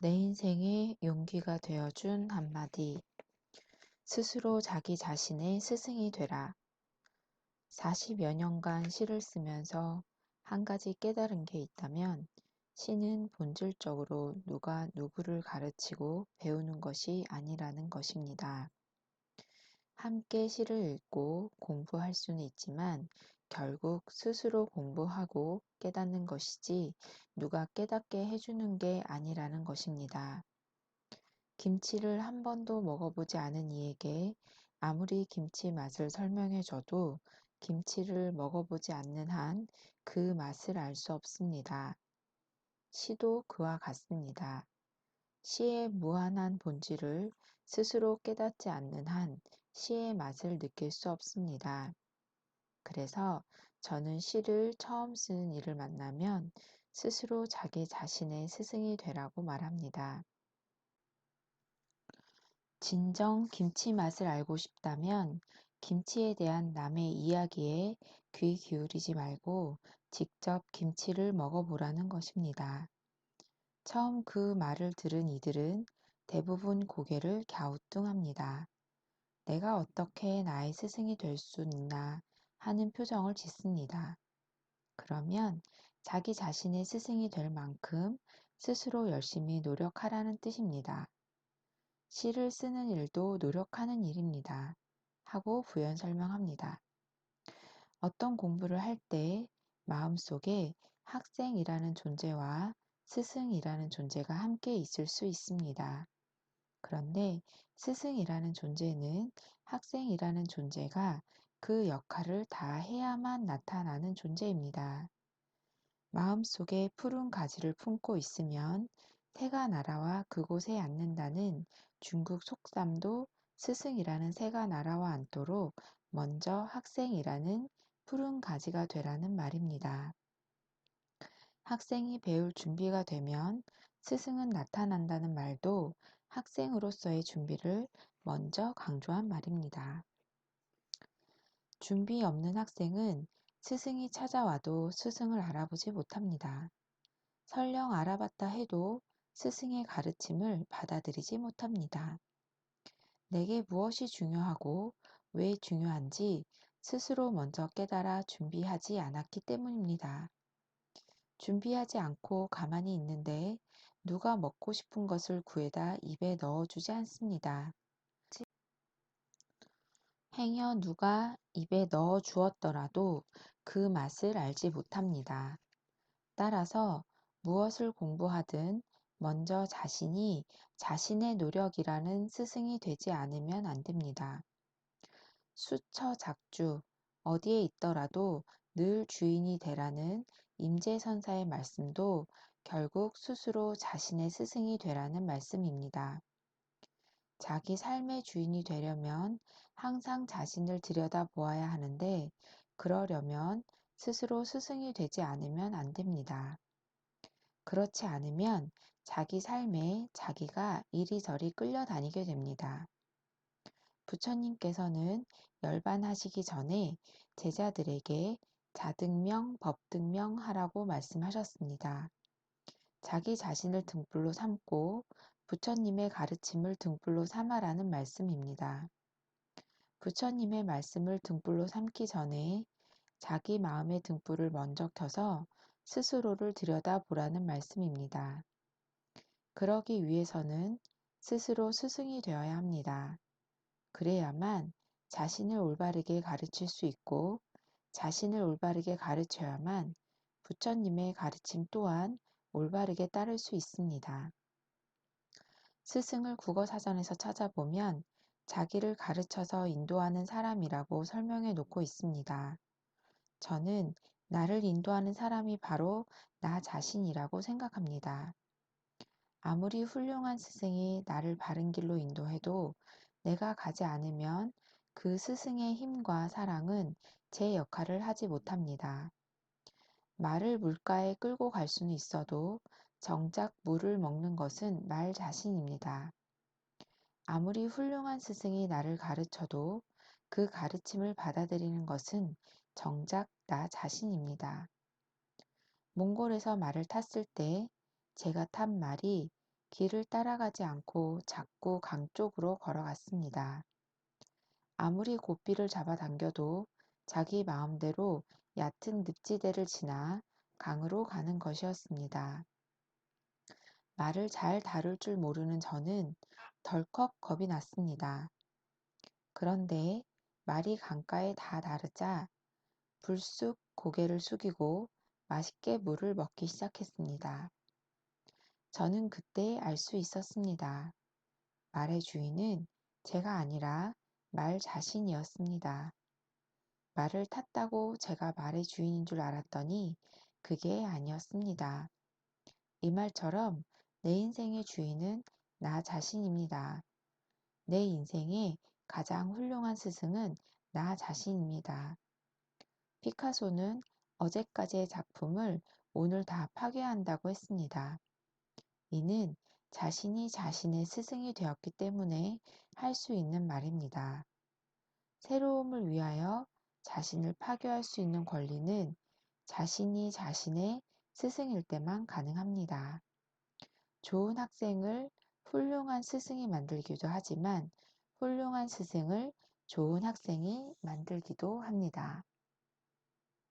내 인생에 용기가 되어준 한마디. 스스로 자기 자신의 스승이 되라. 40여 년간 시를 쓰면서 한 가지 깨달은 게 있다면 시는 본질적으로 누가 누구를 가르치고 배우는 것이 아니라는 것입니다. 함께 시를 읽고 공부할 수는 있지만 결국 스스로 공부하고 깨닫는 것이지 누가 깨닫게 해주는 게 아니라는 것입니다. 김치를 한 번도 먹어보지 않은 이에게 아무리 김치 맛을 설명해줘도 김치를 먹어보지 않는 한 그 맛을 알 수 없습니다. 시도 그와 같습니다. 시의 무한한 본질을 스스로 깨닫지 않는 한 시의 맛을 느낄 수 없습니다. 그래서 저는 시를 처음 쓰는 이를 만나면 스스로 자기 자신의 스승이 되라고 말합니다. 진정 김치 맛을 알고 싶다면 김치에 대한 남의 이야기에 귀 기울이지 말고 직접 김치를 먹어보라는 것입니다. 처음 그 말을 들은 이들은 대부분 고개를 갸우뚱합니다. 내가 어떻게 나의 스승이 될 수 있나 하는 표정을 짓습니다. 그러면 자기 자신의 스승이 될 만큼 스스로 열심히 노력하라는 뜻입니다. 시를 쓰는 일도 노력하는 일입니다. 하고 부연 설명합니다. 어떤 공부를 할 때 마음속에 학생이라는 존재와 스승이라는 존재가 함께 있을 수 있습니다. 그런데 스승이라는 존재는 학생이라는 존재가 그 역할을 다 해야만 나타나는 존재입니다. 마음속에 푸른 가지를 품고 있으면 새가 날아와 그곳에 앉는다는 중국 속담도 스승이라는 새가 날아와 앉도록 먼저 학생이라는 푸른 가지가 되라는 말입니다. 학생이 배울 준비가 되면 스승은 나타난다는 말도 학생으로서의 준비를 먼저 강조한 말입니다. 준비 없는 학생은 스승이 찾아와도 스승을 알아보지 못합니다. 설령 알아봤다 해도 스승의 가르침을 받아들이지 못합니다. 내게 무엇이 중요하고 왜 중요한지 스스로 먼저 깨달아 준비하지 않았기 때문입니다. 준비하지 않고 가만히 있는데 누가 먹고 싶은 것을 구해다 입에 넣어주지 않습니다. 행여 누가 입에 넣어 주었더라도 그 맛을 알지 못합니다. 따라서 무엇을 공부하든 먼저 자신이 자신의 노력이라는 스승이 되지 않으면 안 됩니다. 수처 작주, 어디에 있더라도 늘 주인이 되라는 임재선사의 말씀도 결국 스스로 자신의 스승이 되라는 말씀입니다. 자기 삶의 주인이 되려면 항상 자신을 들여다보아야 하는데 그러려면 스스로 스승이 되지 않으면 안 됩니다. 그렇지 않으면 자기 삶에 자기가 이리저리 끌려다니게 됩니다. 부처님께서는 열반하시기 전에 제자들에게 자등명, 법등명 하라고 말씀하셨습니다. 자기 자신을 등불로 삼고 부처님의 가르침을 등불로 삼아라는 말씀입니다. 부처님의 말씀을 등불로 삼기 전에 자기 마음의 등불을 먼저 켜서 스스로를 들여다보라는 말씀입니다. 그러기 위해서는 스스로 스승이 되어야 합니다. 그래야만 자신을 올바르게 가르칠 수 있고 자신을 올바르게 가르쳐야만 부처님의 가르침 또한 올바르게 따를 수 있습니다. 스승을 국어사전에서 찾아보면 자기를 가르쳐서 인도하는 사람이라고 설명해 놓고 있습니다. 저는 나를 인도하는 사람이 바로 나 자신이라고 생각합니다. 아무리 훌륭한 스승이 나를 바른 길로 인도해도 내가 가지 않으면 그 스승의 힘과 사랑은 제 역할을 하지 못합니다. 말을 물가에 끌고 갈 수는 있어도 정작 물을 먹는 것은 말 자신입니다. 아무리 훌륭한 스승이 나를 가르쳐도 그 가르침을 받아들이는 것은 정작 나 자신입니다. 몽골에서 말을 탔을 때 제가 탄 말이 길을 따라가지 않고 자꾸 강 쪽으로 걸어갔습니다. 아무리 고삐를 잡아당겨도 자기 마음대로 얕은 늪지대를 지나 강으로 가는 것이었습니다. 말을 잘 다룰 줄 모르는 저는 덜컥 겁이 났습니다. 그런데 말이 강가에 다 다르자 불쑥 고개를 숙이고 맛있게 물을 먹기 시작했습니다. 저는 그때 알 수 있었습니다. 말의 주인은 제가 아니라 말 자신이었습니다. 말을 탔다고 제가 말의 주인인 줄 알았더니 그게 아니었습니다. 이 말처럼 내 인생의 주인은 나 자신입니다. 내 인생의 가장 훌륭한 스승은 나 자신입니다. 피카소는 어제까지의 작품을 오늘 다 파괴한다고 했습니다. 이는 자신이 자신의 스승이 되었기 때문에 할 수 있는 말입니다. 새로움을 위하여 자신을 파괴할 수 있는 권리는 자신이 자신의 스승일 때만 가능합니다. 좋은 학생을 훌륭한 스승이 만들기도 하지만 훌륭한 스승을 좋은 학생이 만들기도 합니다.